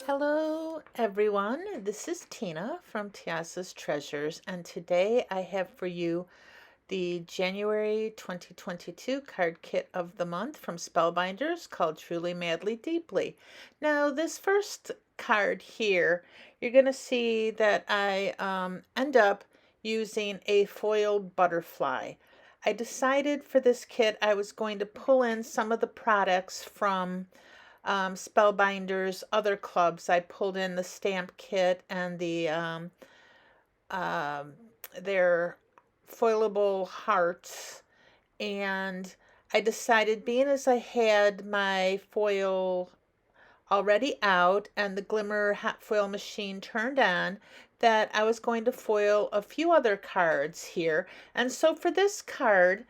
Hello everyone, this is Tina from Tiasa's Treasures, and today I have for you the January 2022 card kit of the month from Spellbinders called Truly Madly Deeply. Now this first card here, you're going to see that I end up using a foiled butterfly. I decided for this kit I was going to pull in some of the products from Spellbinders other clubs. I pulled in the stamp kit and their foilable hearts, and I decided, being as I had my foil already out and the glimmer hot foil machine turned on, that I was going to foil a few other cards here. And so for this card,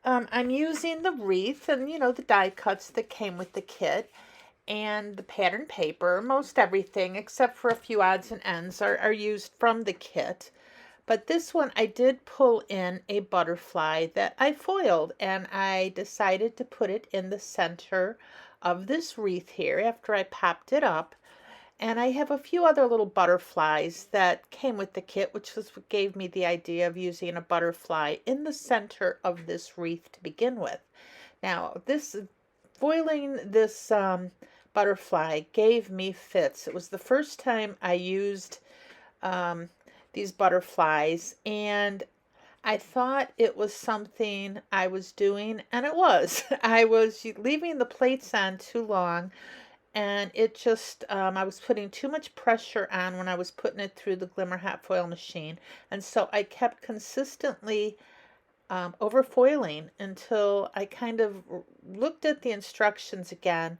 I'm using the wreath and the die cuts that came with the kit and the pattern paper. Most everything except for a few odds and ends are used from the kit. But this one I did pull in a butterfly that I foiled, and I decided to put it in the center of this wreath here after I popped it up. And I have a few other little butterflies that came with the kit, which was what gave me the idea of using a butterfly in the center of this wreath to begin with. Now, foiling this butterfly gave me fits. It was the first time I used these butterflies, and I thought it was something I was doing, and it was. I was leaving the plates on too long, and it just, I was putting too much pressure on when I was putting it through the Glimmer Hot Foil machine, and so I kept consistently over foiling until I kind of looked at the instructions again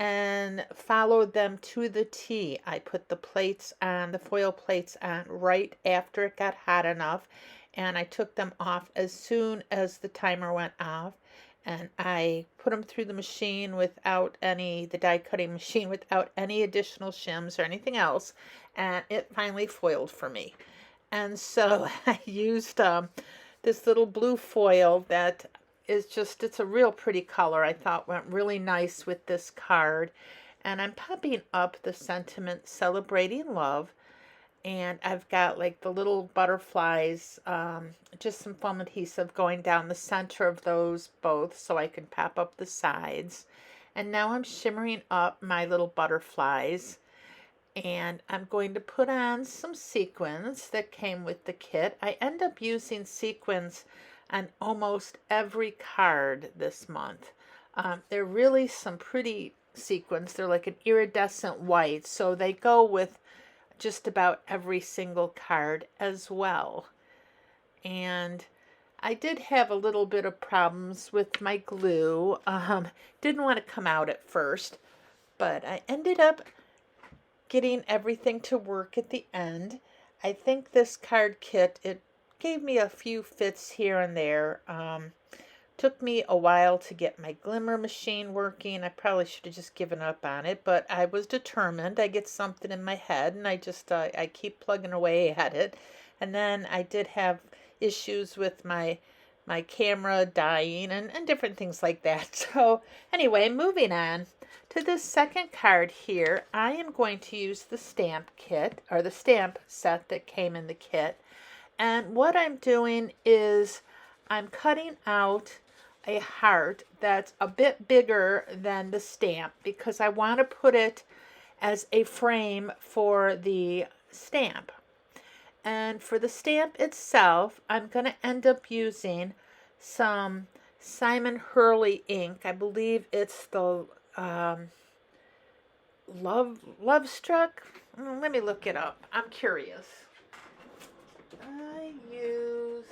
and followed them to the T. I put the plates on, the foil plates on, right after it got hot enough, and I took them off as soon as the timer went off, and I put them through the machine the die cutting machine, without any additional shims or anything else, and it finally foiled for me. And so I used this little blue foil that it's a real pretty color. I thought went really nice with this card. And I'm popping up the sentiment Celebrating Love. And I've got like the little butterflies, just some foam adhesive going down the center of those both so I can pop up the sides. And now I'm shimmering up my little butterflies. And I'm going to put on some sequins that came with the kit. I end up using sequins on almost every card this month. They're really some pretty sequins. They're like an iridescent white, so they go with just about every single card as well. And I did have a little bit of problems with my glue. Didn't want to come out at first, but I ended up getting everything to work at the end. I think this card kit, it gave me a few fits here and there. Took me a while to get my glimmer machine working. I probably should have just given up on it, but I was determined. I get something in my head, and I keep plugging away at it. And then I did have issues with my camera dying and different things like that. So anyway, moving on to this second card here, I am going to use the stamp kit, or the stamp set that came in the kit. And what I'm doing is I'm cutting out a heart that's a bit bigger than the stamp because I want to put it as a frame for the stamp. And for the stamp itself, I'm going to end up using some Simon Hurley ink. I believe it's the Love Struck. Let me look it up. I'm curious. I use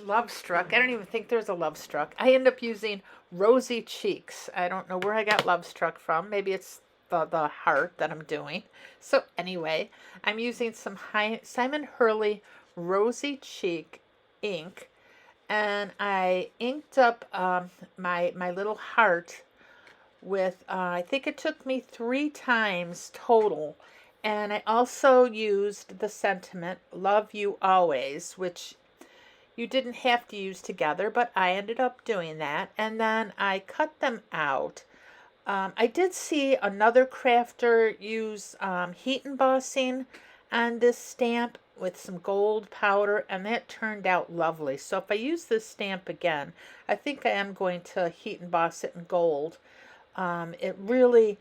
Love Struck. I don't even think there's a Love Struck. I end up using Rosy Cheeks. I don't know where I got Love Struck from. Maybe it's the heart that I'm doing. So anyway, I'm using some Simon Hurley Rosy Cheek ink, and I inked up my little heart with, I think it took me 3 times total. And I also used the sentiment, Love You Always, which you didn't have to use together, but I ended up doing that. And then I cut them out. I did see another crafter use heat embossing on this stamp with some gold powder, and that turned out lovely. So if I use this stamp again, I think I am going to heat emboss it in gold. It really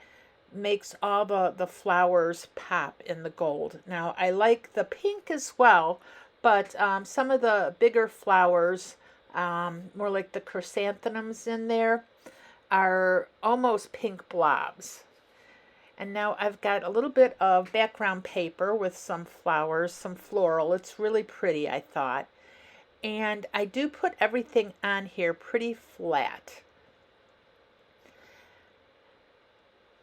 makes all the flowers pop in the gold. Now I like the pink as well, but some of the bigger flowers, more like the chrysanthemums in there, are almost pink blobs. And now I've got a little bit of background paper with some flowers, some floral. It's really pretty, I thought. And I do put everything on here pretty flat.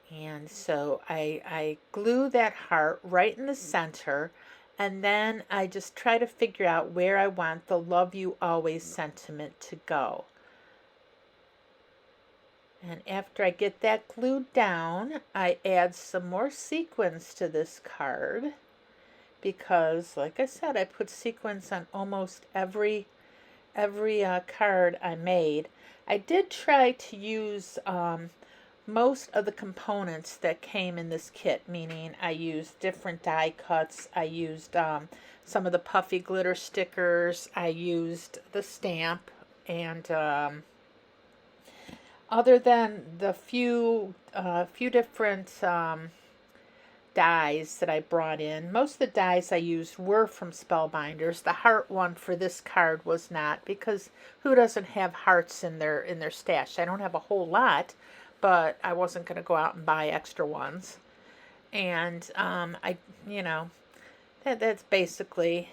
And so I glue that heart right in the center, and then I just try to figure out where I want the love you always sentiment to go. And after I get that glued down, I add some more sequins to this card because, like I said, I put sequins on almost every card I made. I did try to use most of the components that came in this kit, meaning I used different die cuts. I used some of the puffy glitter stickers. I used the stamp, and other than the few different dies that I brought in, most of the dies I used were from Spellbinders. The heart one for this card was not, because who doesn't have hearts in their stash? I don't have a whole lot, but I wasn't going to go out and buy extra ones. And that's basically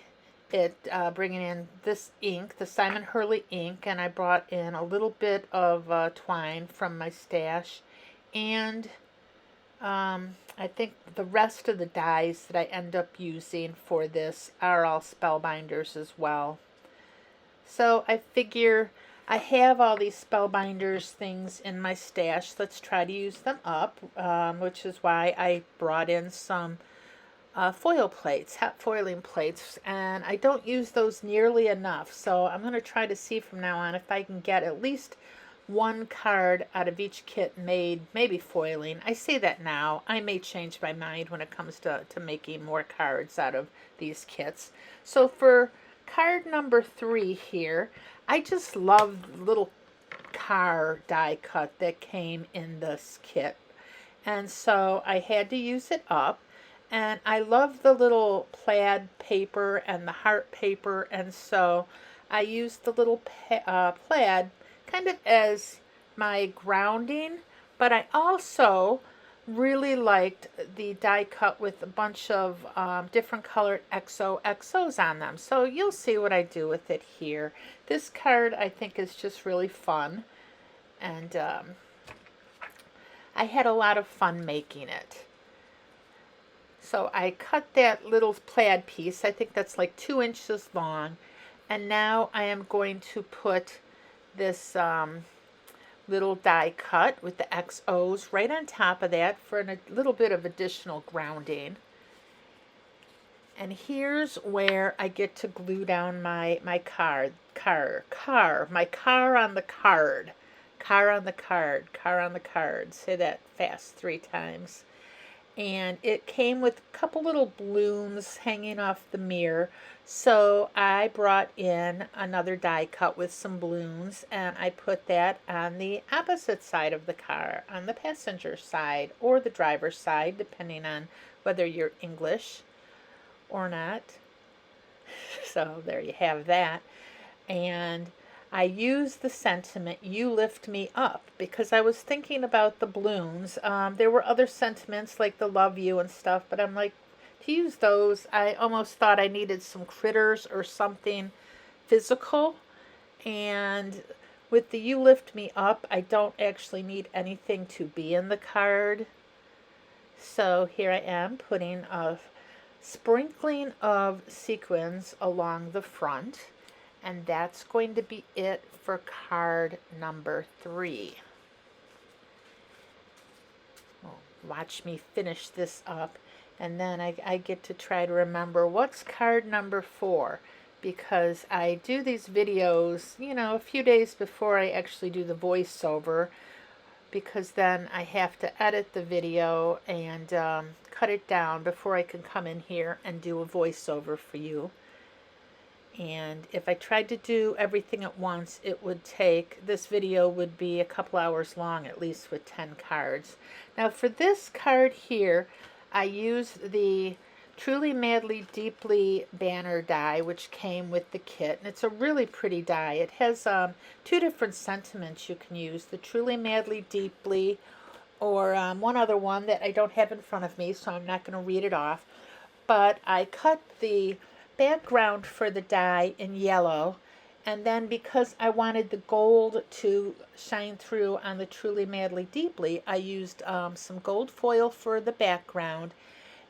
it. Bringing in this ink, the Simon Hurley ink, and I brought in a little bit of twine from my stash, and I think the rest of the dies that I end up using for this are all Spellbinders as well. So I figure I have all these Spellbinders things in my stash. Let's try to use them up, which is why I brought in some foil plates, hot foiling plates, and I don't use those nearly enough. So I'm going to try to see from now on if I can get at least one card out of each kit made, maybe foiling. I say that now. I may change my mind when it comes to making more cards out of these kits. So for card number 3 here, I just love the little car die cut that came in this kit. And so I had to use it up. And I love the little plaid paper and the heart paper. And so I used the little plaid kind of as my grounding. But I also really liked the die cut with a bunch of different colored XOXOs on them. So you'll see what I do with it here. This card I think is just really fun, and I had a lot of fun making it. So I cut that little plaid piece. I think that's like 2 inches long, and now I am going to put this little die cut with the XOs right on top of that for a little bit of additional grounding. And here's where I get to glue down my car on the card, car on the card. Say that fast 3 times. And it came with a couple little balloons hanging off the mirror. So I brought in another die cut with some balloons, and I put that on the opposite side of the car, on the passenger side or the driver's side, depending on whether you're English or not. So there you have that. And I used the sentiment, "You lift me up," because I was thinking about the balloons. There were other sentiments like the love you and stuff, but I'm like, to use those, I almost thought I needed some critters or something physical. And with the "You lift me up," I don't actually need anything to be in the card. So here I am putting a sprinkling of sequins along the front. And that's going to be it for card number 3. Well, watch me finish this up, and then I get to try to remember what's card number 4. because I do these videos, you know, a few days before I actually do the voiceover, because then I have to edit the video and cut it down before I can come in here and do a voiceover for you. And if I tried to do everything at once, it would take, this video would be a couple hours long, at least with 10 cards. Now for this card here, I used the Truly Madly Deeply banner die, which came with the kit. And it's a really pretty die. It has two different sentiments you can use, the Truly Madly Deeply, or one other one that I don't have in front of me, so I'm not going to read it off. But I cut the background for the die in yellow, and then because I wanted the gold to shine through on the Truly Madly Deeply, I used some gold foil for the background,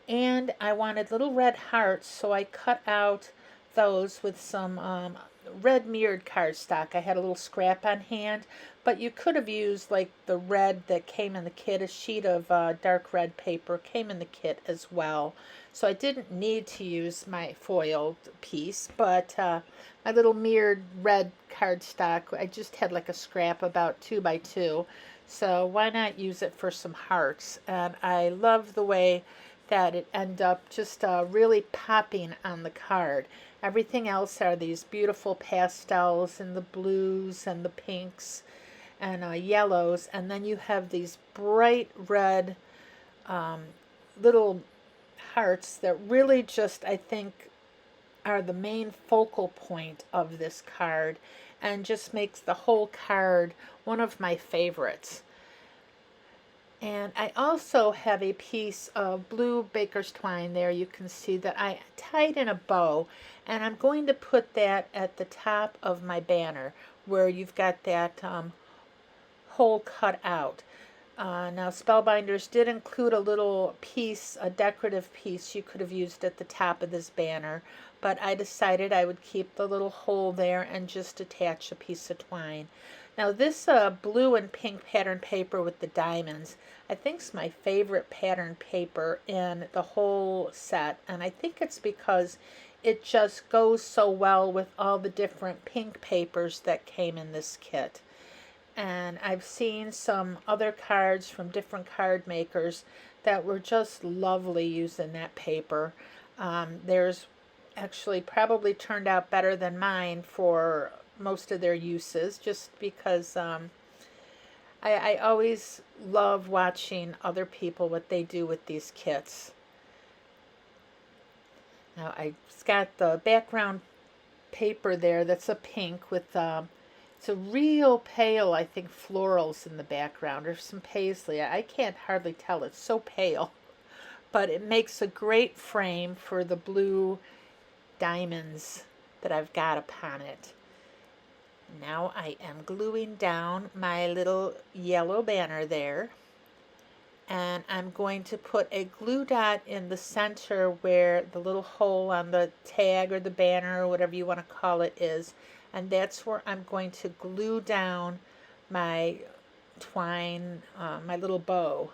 and I wanted little red hearts, so I cut out those with some red mirrored cardstock. I had a little scrap on hand, but you could have used like the red that came in the kit. A sheet of dark red paper came in the kit as well. So I didn't need to use my foiled piece, but my little mirrored red cardstock, I just had like a scrap about 2 by 2. So why not use it for some hearts? And I love the way that it ended up just really popping on the card. Everything else are these beautiful pastels and the blues and the pinks and yellows, and then you have these bright red little hearts that really just, I think, are the main focal point of this card and just makes the whole card one of my favorites. And I also have a piece of blue baker's twine there. You can see that I tied in a bow, and I'm going to put that at the top of my banner where you've got that hole cut out. Now Spellbinders did include a little piece, a decorative piece you could have used at the top of this banner, but I decided I would keep the little hole there and just attach a piece of twine. Now this blue and pink pattern paper with the diamonds, I think is my favorite pattern paper in the whole set, and I think it's because it just goes so well with all the different pink papers that came in this kit. And I've seen some other cards from different card makers that were just lovely using that paper. Theirs actually probably turned out better than mine for most of their uses, just because I always love watching other people, what they do with these kits. Now I've got the background paper there that's a pink with it's a real pale, I think, florals in the background, or some paisley. I can't hardly tell. It's so pale. But it makes a great frame for the blue diamonds that I've got upon it. Now I am gluing down my little yellow banner there. And I'm going to put a glue dot in the center where the little hole on the tag or the banner or whatever you want to call it is. And that's where I'm going to glue down my twine, my little bow.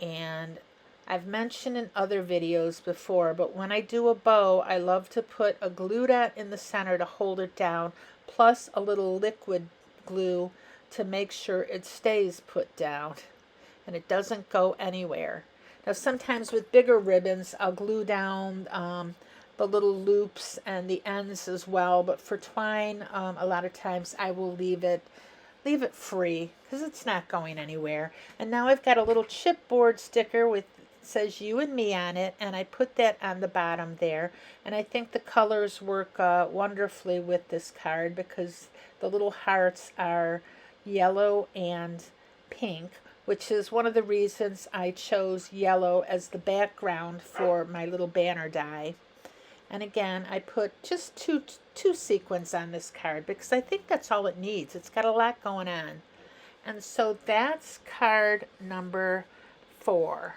And I've mentioned in other videos before, but when I do a bow, I love to put a glue dot in the center to hold it down, plus a little liquid glue to make sure it stays put down and it doesn't go anywhere. Now sometimes with bigger ribbons, I'll glue down the little loops and the ends as well, but for twine a lot of times I will leave it free because it's not going anywhere. And now I've got a little chipboard sticker with says you and me on it, and I put that on the bottom there, and I think the colors work wonderfully with this card because the little hearts are yellow and pink, which is one of the reasons I chose yellow as the background for my little banner die. And again, I put just two sequins on this card because I think that's all it needs. It's got a lot going on. And so that's card number 4.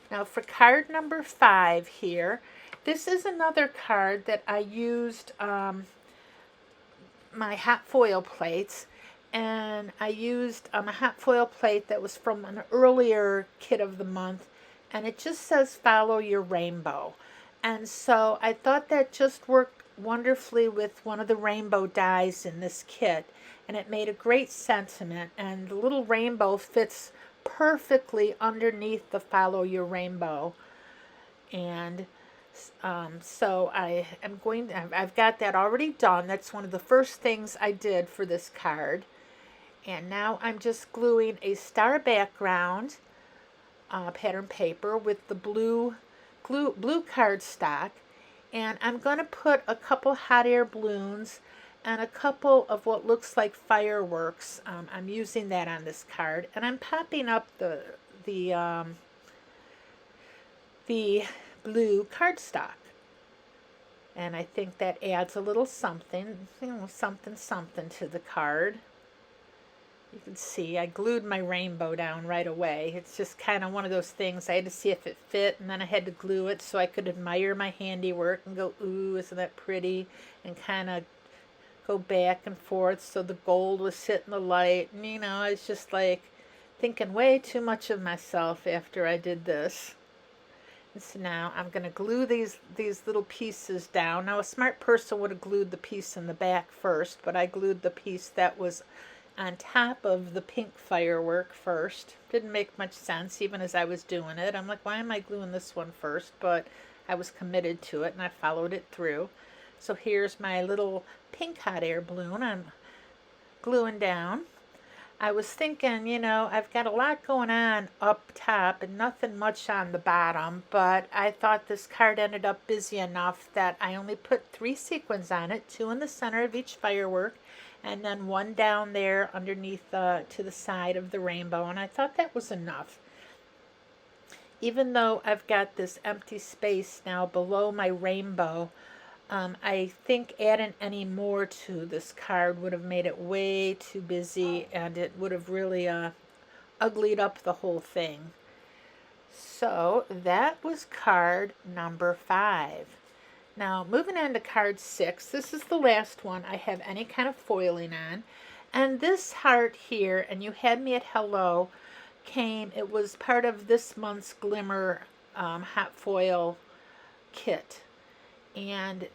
Now for card number 5 here, this is another card that I used my hot foil plates, and I used a hot foil plate that was from an earlier kit of the month, and it just says follow your rainbow. And so I thought that just worked wonderfully with one of the rainbow dies in this kit, and it made a great sentiment, and the little rainbow fits perfectly underneath the Follow Your Rainbow. And so I've got that already done. That's one of the first things I did for this card. And now I'm just gluing a star background pattern paper with the blue cardstock, and I'm going to put a couple hot air balloons and a couple of what looks like fireworks. I'm using that on this card, and I'm popping up the blue cardstock, and I think that adds a little something, something to the card. You can see I glued my rainbow down right away. It's just kind of one of those things. I had to see if it fit, and then I had to glue it so I could admire my handiwork and go, ooh, isn't that pretty? And kind of go back and forth so the gold was hitting the light. And, you know, I was just like thinking way too much of myself after I did this. And so now I'm going to glue these little pieces down. Now, a smart person would have glued the piece in the back first, but I glued the piece that was on top of the pink firework first. Didn't make much sense even as I was doing it. I'm like, why am I gluing this one first? But I was committed to it and I followed it through. So here's my little pink hot air balloon I'm gluing down. I was thinking, you know, I've got a lot going on up top and nothing much on the bottom, but I thought this card ended up busy enough that I only put 3 sequins on it, 2 in the center of each firework, and then 1 down there underneath to the side of the rainbow, and I thought that was enough. Even though I've got this empty space now below my rainbow, I think adding any more to this card would have made it way too busy, and it would have really uglied up the whole thing. So that was card number 5. Now moving on to card 6, this is the last one I have any kind of foiling on. And this heart here, and you had me at hello, it was part of this month's Glimmer hot foil kit. And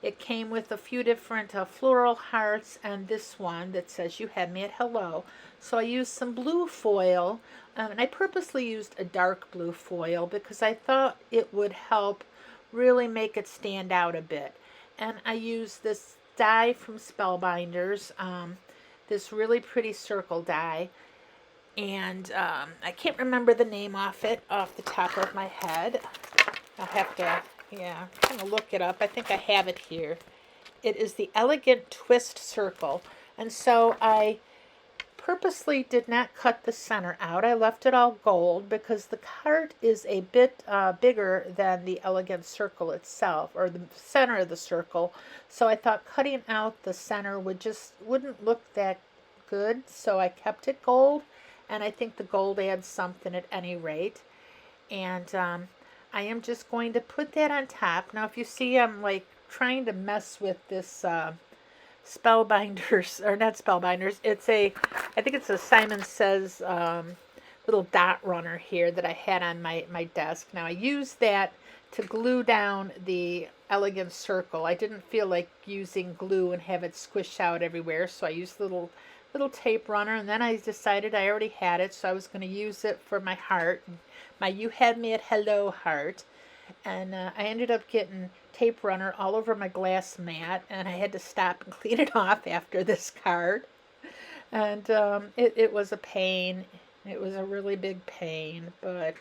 it came with a few different floral hearts and this one that says you had me at hello. So I used some blue foil, and I purposely used a dark blue foil because I thought it would help really make it stand out a bit. And I used this die from Spellbinders, this really pretty circle die. And I can't remember the name off the top of my head. I'll have to kind of look it up. I think I have it here. It is the Elegant Twist Circle. And so I purposely did not cut the center out. I left it all gold because the card is a bit bigger than the Elegant Circle itself, or the center of the circle. So I thought cutting out the center wouldn't look that good. So I kept it gold, and I think the gold adds something at any rate. And I am just going to put that on top. Now, if you see, I'm like trying to mess with this Spellbinders, or not Spellbinders, I think it's a Simon Says little dot runner here that I had on my desk. Now, I used that to glue down the Elegant Circle. I didn't feel like using glue and have it squish out everywhere, so I used little tape runner, and then I decided I already had it, so I was going to use it for my heart, my You Had Me at Hello heart. And I ended up getting tape runner all over my glass mat, and I had to stop and clean it off after this card. And it was a pain. It was a really big pain, but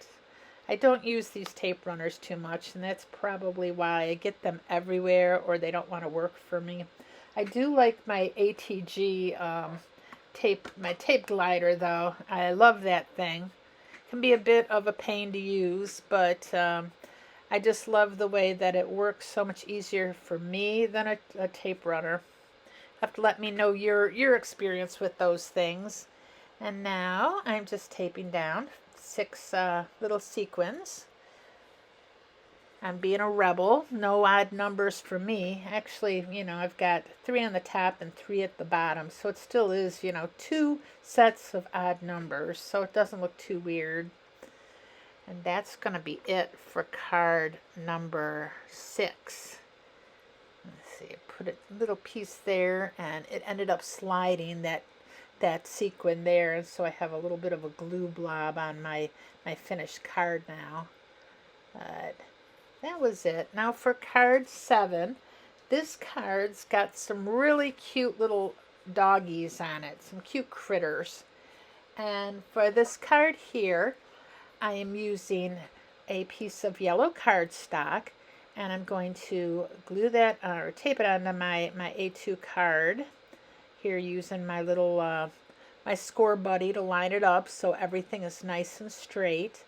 I don't use these tape runners too much, and that's probably why I get them everywhere, or they don't want to work for me. I do like my ATG my tape glider, though. I love that thing. It can be a bit of a pain to use, but I just love the way that it works so much easier for me than a tape runner. You have to let me know your experience with those things. And now I'm just taping down 6 little sequins. I'm being a rebel. No odd numbers for me. Actually, I've got 3 on the top and 3 at the bottom. So it still is, 2 sets of odd numbers. So it doesn't look too weird. And that's going to be it for card number 6. Let's see. put a little piece there, and it ended up sliding that sequin there, and so I have a little bit of a glue blob on my finished card now. But that was it. Now for card 7, this card's got some really cute little doggies on it, some cute critters. And for this card here, I am using a piece of yellow cardstock, and I'm going to glue that or tape it onto my A2 card here using my little my score buddy to line it up so everything is nice and straight.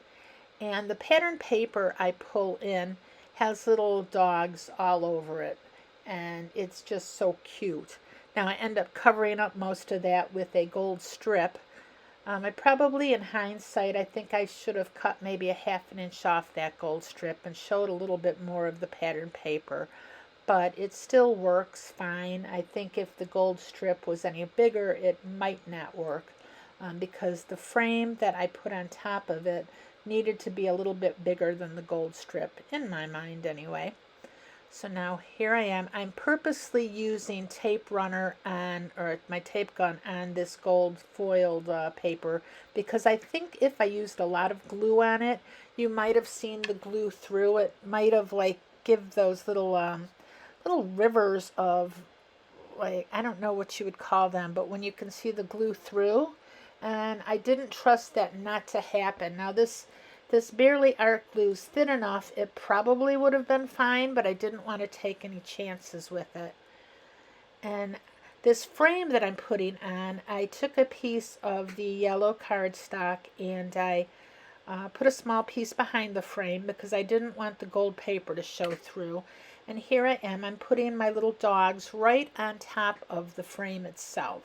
And the pattern paper I pull in has little dogs all over it, and it's just so cute. Now I end up covering up most of that with a gold strip. I probably, in hindsight, I think I should have cut maybe a ½ inch off that gold strip and showed a little bit more of the pattern paper, but it still works fine. I think if the gold strip was any bigger, it might not work, because the frame that I put on top of it needed to be a little bit bigger than the gold strip, in my mind anyway. So now here I am. I'm purposely using tape runner or my tape gun on this gold foiled paper, because I think if I used a lot of glue on it, you might have seen the glue through it. Might have like give those little rivers of, like, I don't know what you would call them, but when you can see the glue through. And I didn't trust that not to happen. Now this barely art glue's thin enough, it probably would have been fine, but I didn't want to take any chances with it. And this frame that I'm putting on, I took a piece of the yellow cardstock and I put a small piece behind the frame because I didn't want the gold paper to show through. And here I am, I'm putting my little dogs right on top of the frame itself.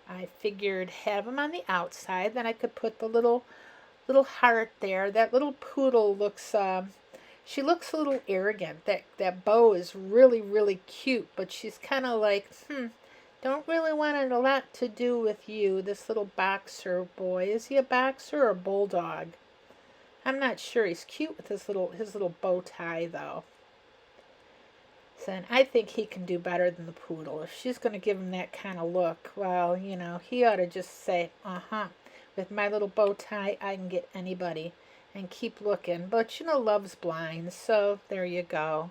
I figured have them on the outside, then I could put the little heart there. That little poodle looks, she looks a little arrogant. That bow is really, really cute, but she's kind of like, don't really want a lot to do with you, this little boxer boy. Is he a boxer or a bulldog? I'm not sure. He's cute with his little bow tie, though. So I think he can do better than the poodle. If she's going to give him that kind of look, well, he ought to just say, with my little bow tie, I can get anybody, and keep looking. But, love's blind, so there you go.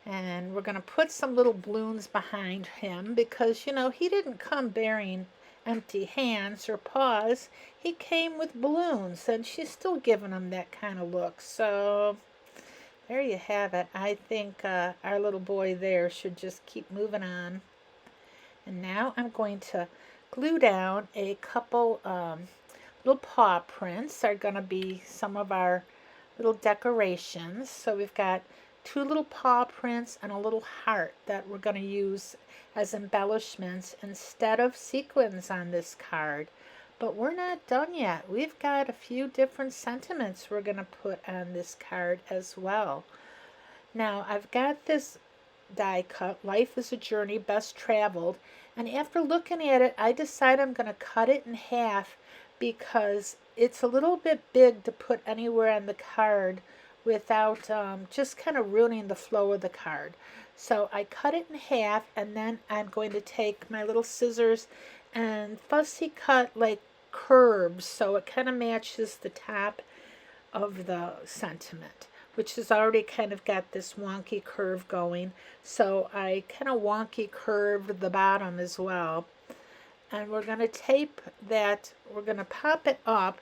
And we're going to put some little balloons behind him because, he didn't come bearing empty hands or paws. He came with balloons, and she's still giving him that kind of look. So there you have it. I think our little boy there should just keep moving on. And now I'm going to glue down a couple little paw prints. Are going to be some of our little decorations. So we've got 2 little paw prints and a little heart that we're going to use as embellishments instead of sequins on this card. But we're not done yet. We've got a few different sentiments we're going to put on this card as well. Now I've got this die cut, Life is a Journey Best Traveled, and after looking at it, I decide I'm going to cut it in half because it's a little bit big to put anywhere on the card without just kind of ruining the flow of the card. So I cut it in half, and then I'm going to take my little scissors and fussy cut like curves so it kind of matches the top of the sentiment, which has already kind of got this wonky curve going. So I kind of wonky curved the bottom as well. And we're going to tape that, we're going to pop it up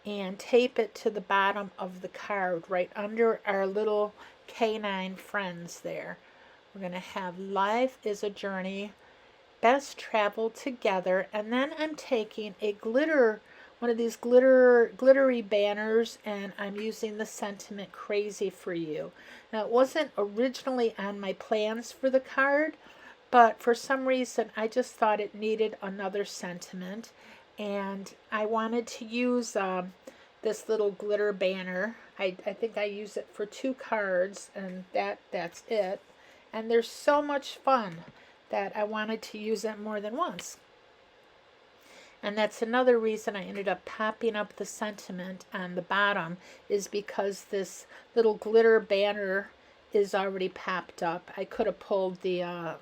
and tape it to the bottom of the card right under our little canine friends there. We're going to have Life is a Journey Best Traveled Together, and then I'm taking a one of these glittery banners, and I'm using the sentiment Crazy for You. Now it wasn't originally on my plans for the card, but for some reason I just thought it needed another sentiment, and I wanted to use this little glitter banner. I think I use it for 2 cards, and that's it. And they're so much fun that I wanted to use it more than once. And that's another reason I ended up popping up the sentiment on the bottom, is because this little glitter banner is already popped up. I could have pulled the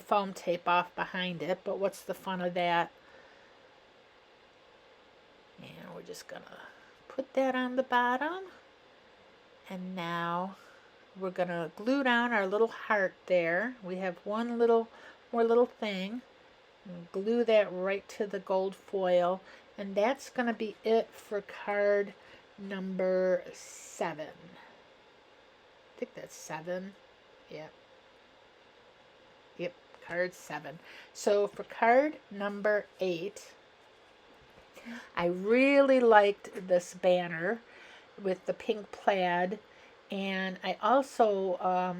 foam tape off behind it, but what's the fun of that? And we're just gonna put that on the bottom. And now we're gonna glue down our little heart there. We have one more little thing. And glue that right to the gold foil. And that's gonna be it for card number 7. I think that's 7. Yep. Yep, card 7. So for card number 8, I really liked this banner with the pink plaid, and I also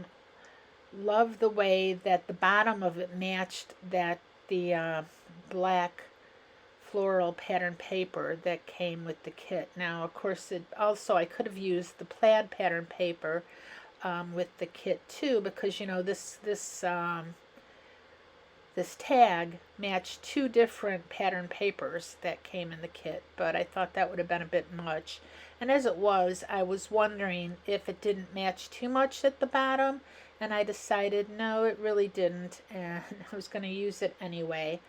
love the way that the bottom of it matched the black floral pattern paper that came with the kit. Now, of course, I could have used the plaid pattern paper with the kit too, because this tag matched 2 different pattern papers that came in the kit, but I thought that would have been a bit much. And as it was, I was wondering if it didn't match too much at the bottom, and I decided no, it really didn't, and I was going to use it anyway.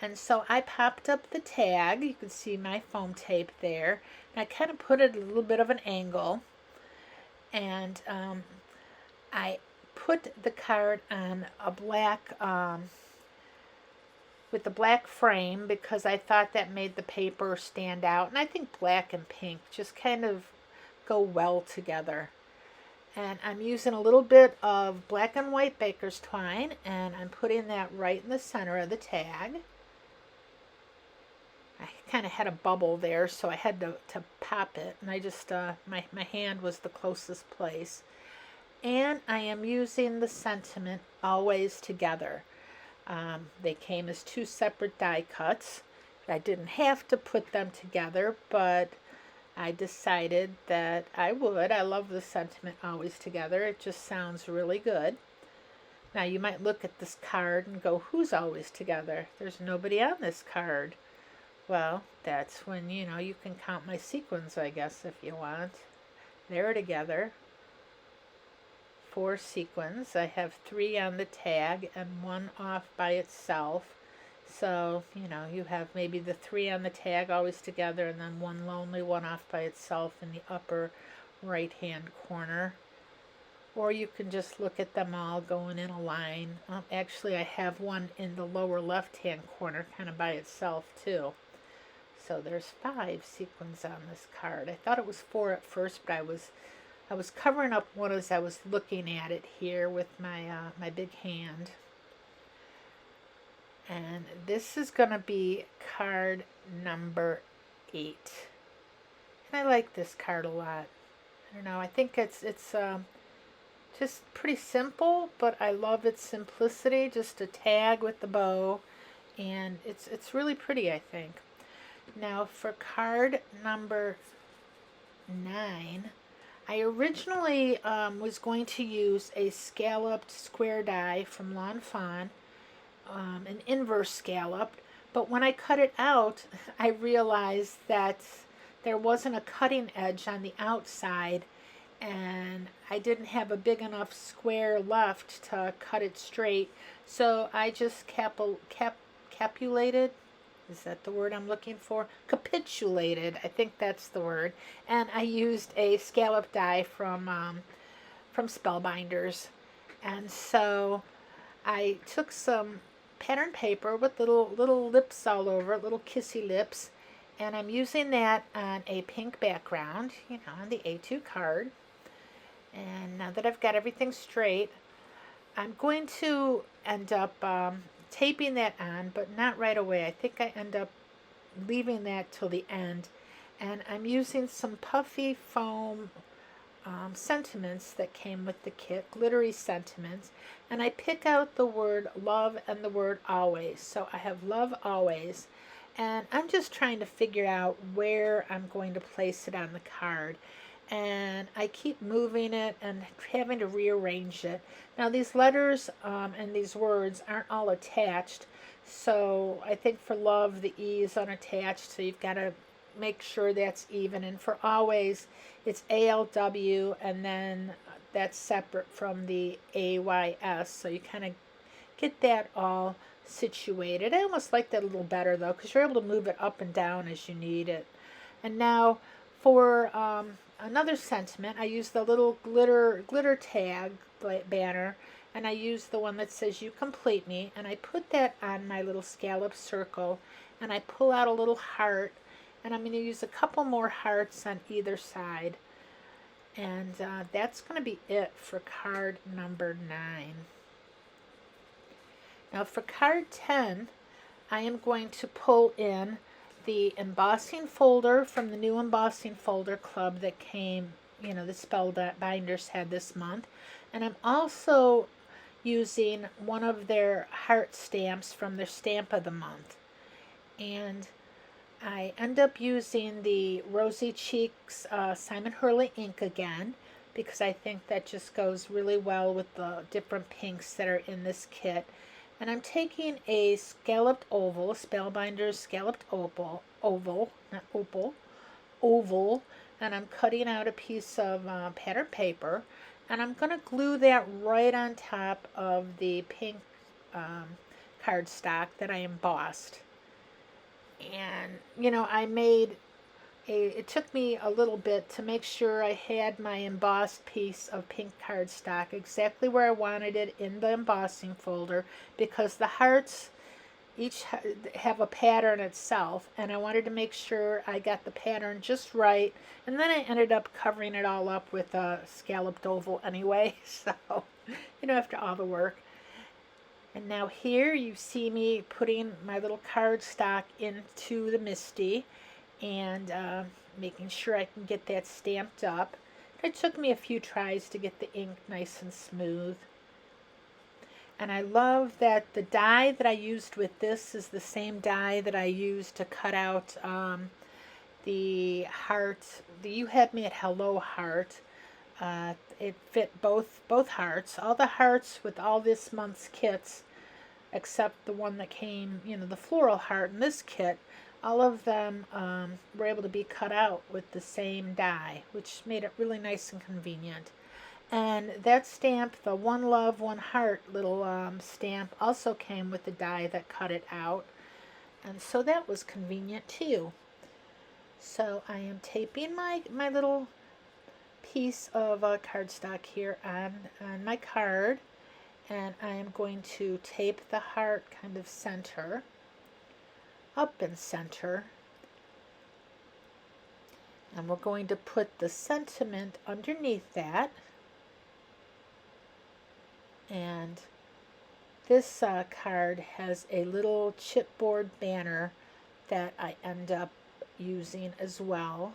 And so I popped up the tag. You can see my foam tape there, and I kind of put it at a little bit of an angle, and I put the card on a black with the black frame, because I thought that made the paper stand out, and I think black and pink just kind of go well together. And I'm using a little bit of black and white baker's twine, and I'm putting that right in the center of the tag. I kind of had a bubble there, so I had to pop it, and I just my hand was the closest place. And I am using the sentiment always together. They came as 2 separate die cuts. I didn't have to put them together, but I decided that I would. I love the sentiment always together. It just sounds really good. Now you might look at this card and go, who's always together? There's nobody on this card. Well, that's when, you can count my sequins, I guess, if you want. They're together. 4 sequins. I have 3 on the tag and 1 off by itself. So, you have maybe the 3 on the tag always together, and then 1 lonely one off by itself in the upper right hand corner. Or you can just look at them all going in a line. Actually, I have 1 in the lower left hand corner kind of by itself too. So there's 5 sequins on this card. I thought it was 4 at first, but I was covering up one as I was looking at it here with my my big hand. And this is going to be card number 8. And I like this card a lot. I don't know, I think it's just pretty simple, but I love its simplicity. Just a tag with the bow, and it's really pretty, I think. Now for card number 9, I originally was going to use a scalloped square die from Lawn Fawn, an inverse scalloped, but when I cut it out, I realized that there wasn't a cutting edge on the outside, and I didn't have a big enough square left to cut it straight, so I just capulated. Is that the word I'm looking for? Capitulated, I think that's the word. And I used a scallop die from Spellbinders. And so I took some pattern paper with little lips all over, little kissy lips, and I'm using that on a pink background, on the A2 card. And now that I've got everything straight, I'm going to end up taping that on, but not right away. I think I end up leaving that till the end. And I'm using some puffy foam sentiments that came with the kit, glittery sentiments. And I pick out the word love and the word always. So I have love always. And I'm just trying to figure out where I'm going to place it on the card. And I keep moving it and having to rearrange it. Now these letters and these words aren't all attached, so I think for love the E is unattached, so you've got to make sure that's even. And for always, it's ALW and then that's separate from the AYS, so you kind of get that all situated. I almost like that a little better though, because you're able to move it up and down as you need it. And now for another sentiment, I use the little glitter tag banner, and I use the one that says "You complete me," and I put that on my little scallop circle, and I pull out a little heart, and I'm going to use a couple more hearts on either side. And that's going to be it for card number 9. Now for card 10, I am going to pull in the embossing folder from the new embossing folder club that came, the Spellbinders had this month. And I'm also using one of their heart stamps from their stamp of the month. And I end up using the Rosy Cheeks Simon Hurley ink again, because I think that just goes really well with the different pinks that are in this kit. And I'm taking a scalloped oval, Spellbinders scalloped oval, and I'm cutting out a piece of pattern paper, and I'm going to glue that right on top of the pink cardstock that I embossed. And, it took me a little bit to make sure I had my embossed piece of pink cardstock exactly where I wanted it in the embossing folder, because the hearts each have a pattern itself, and I wanted to make sure I got the pattern just right. And then I ended up covering it all up with a scalloped oval anyway, so after all the work. And now here you see me putting my little cardstock into the MISTI and making sure I can get that stamped up. It took me a few tries to get the ink nice and smooth. And I love that the die that I used with this is the same die that I used to cut out the heart. You Had Me at Hello heart. It fit both hearts. All the hearts with all this month's kits, except the one that came, the floral heart in this kit, all of them were able to be cut out with the same die, which made it really nice and convenient. And that stamp, the One Love, One Heart little stamp, also came with the die that cut it out. And so that was convenient too. So I am taping my little piece of cardstock here on my card, and I am going to tape the heart kind of center, up and center, and we're going to put the sentiment underneath that. And this card has a little chipboard banner that I end up using as well.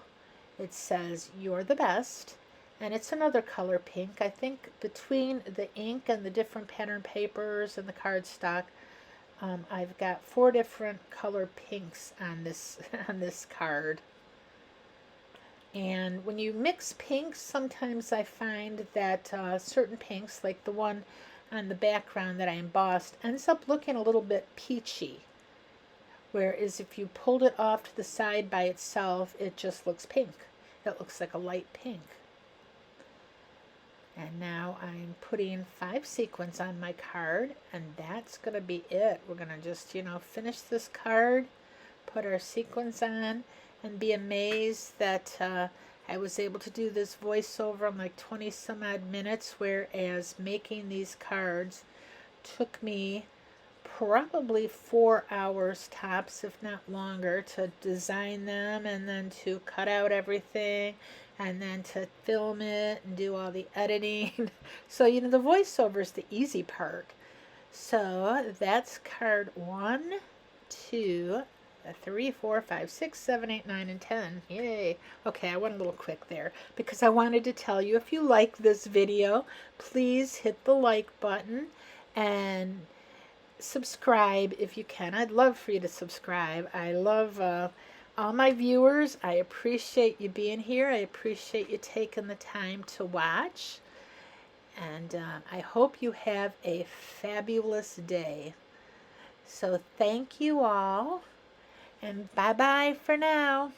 It says, "You're the best," and it's another color pink. I think between the ink and the different pattern papers and the cardstock, I've got 4 different color pinks on this on this card. And when you mix pinks, sometimes I find that certain pinks, like the one on the background that I embossed, ends up looking a little bit peachy. Whereas if you pulled it off to the side by itself, it just looks pink. It looks like a light pink. And now I'm putting 5 sequins on my card, and that's going to be it. We're going to just, finish this card, put our sequins on, and be amazed that I was able to do this voiceover in like 20 some odd minutes, whereas making these cards took me probably 4 hours tops, if not longer, to design them, and then to cut out everything, and then to film it and do all the editing. So, the voiceover is the easy part. So that's card 1, 2, 3, 4, 5, 6, 7, 8, 9, and 10. Yay. Okay, I went a little quick there because I wanted to tell you, if you like this video, please hit the like button and subscribe if you can. I'd love for you to subscribe. I love all my viewers. I appreciate you being here. I appreciate you taking the time to watch. And I hope you have a fabulous day. So thank you all. And bye-bye for now.